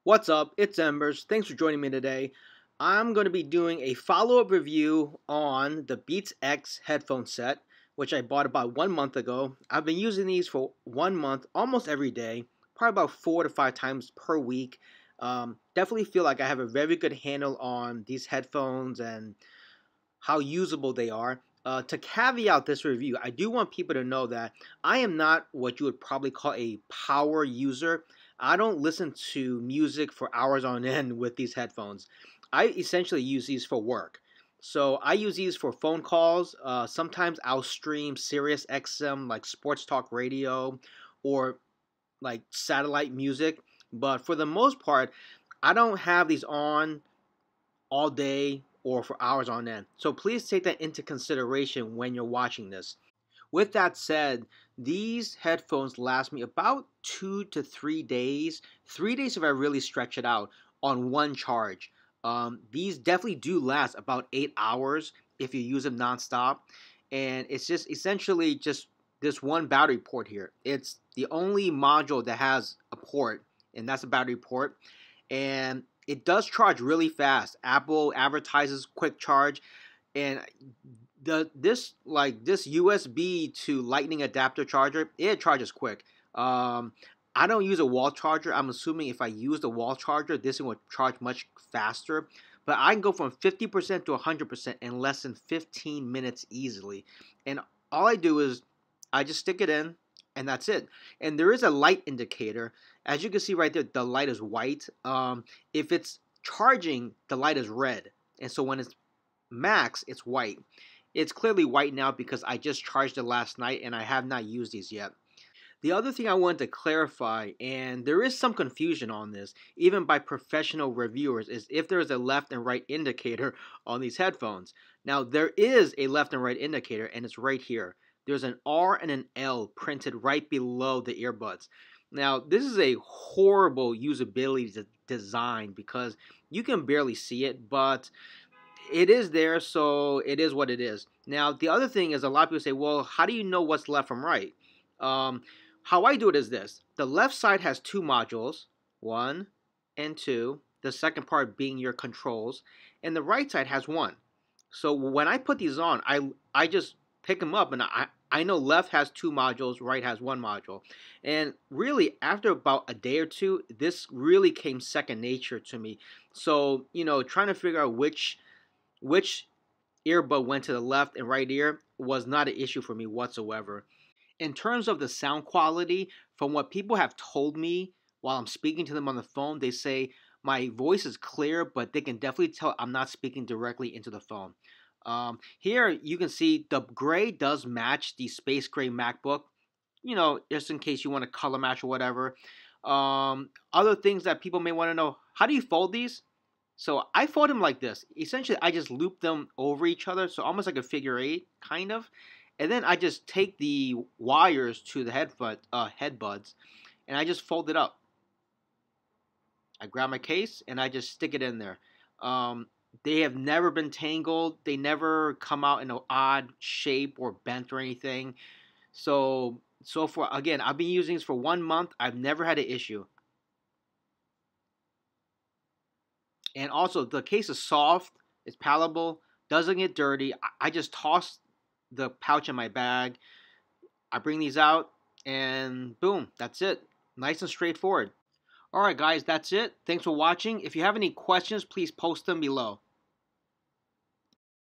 What's up? It's Embers. Thanks for joining me today. I'm going to be doing a follow-up review on the Beats X headphone set, which I bought about 1 month ago. I've been using these for 1 month almost every day, probably about 4 to 5 times per week. Definitely feel like I have a very good handle on these headphones and how usable they are. To caveat this review, I do want people to know that I am not what you would probably call a power user. I don't listen to music for hours on end with these headphones. I essentially use these for work. So I use these for phone calls. Sometimes I'll stream Sirius XM like sports talk radio or like satellite music. But for the most part, I don't have these on all day or for hours on end. So please take that into consideration when you're watching this. With that said, these headphones last me about 2 to 3 days. 3 days if I really stretch it out on one charge. These definitely do last about 8 hours if you use them nonstop. And it's just essentially just this one battery port here. It's the only module that has a port, and that's a battery port. And it does charge really fast. Apple advertises quick charge, and this USB to Lightning adapter charger, it charges quick. I don't use a wall charger. I'm assuming if I use the wall charger, this one would charge much faster. But I can go from 50% to 100% in less than 15 minutes easily. And all I do is I just stick it in, and that's it. And there is a light indicator. As you can see right there, the light is white. If it's charging, the light is red. And so when it's max, it's white. It's clearly white now because I just charged it last night and I have not used these yet. The other thing I wanted to clarify, and there is some confusion on this, even by professional reviewers, is if there is a left and right indicator on these headphones. Now, there is a left and right indicator, and it's right here. There's an R and an L printed right below the earbuds. Now, this is a horrible usability design because you can barely see it, but it is there, so it is what it is. Now, the other thing is a lot of people say, well, how do you know what's left from right? How I do it is this. The left side has 2 modules, 1 and 2, the second part being your controls, and the right side has 1. So when I put these on, I just pick them up, and I know left has 2 modules, right has 1 module. And really, after about a day or two, this really came second nature to me. So, trying to figure out which earbud went to the left and right ear was not an issue for me whatsoever. In terms of the sound quality, from what people have told me while I'm speaking to them on the phone, they say my voice is clear, but they can definitely tell I'm not speaking directly into the phone. Here you can see the gray does match the space gray MacBook, just in case you want to color match or whatever. Other things that people may want to know, how do you fold these? So I fold them like this. Essentially, I just loop them over each other, so almost like a figure 8, kind of. And then I just take the wires to the headbuds, and I just fold it up. I grab my case, and I just stick it in there. They have never been tangled. They never come out in an odd shape or bent or anything. So far, again, I've been using this for 1 month. I've never had an issue. And also, the case is soft. It's palatable. Doesn't get dirty. I just toss the pouch in my bag. I bring these out, and boom, that's it. Nice and straightforward. Alright guys, that's it. Thanks for watching. If you have any questions, please post them below.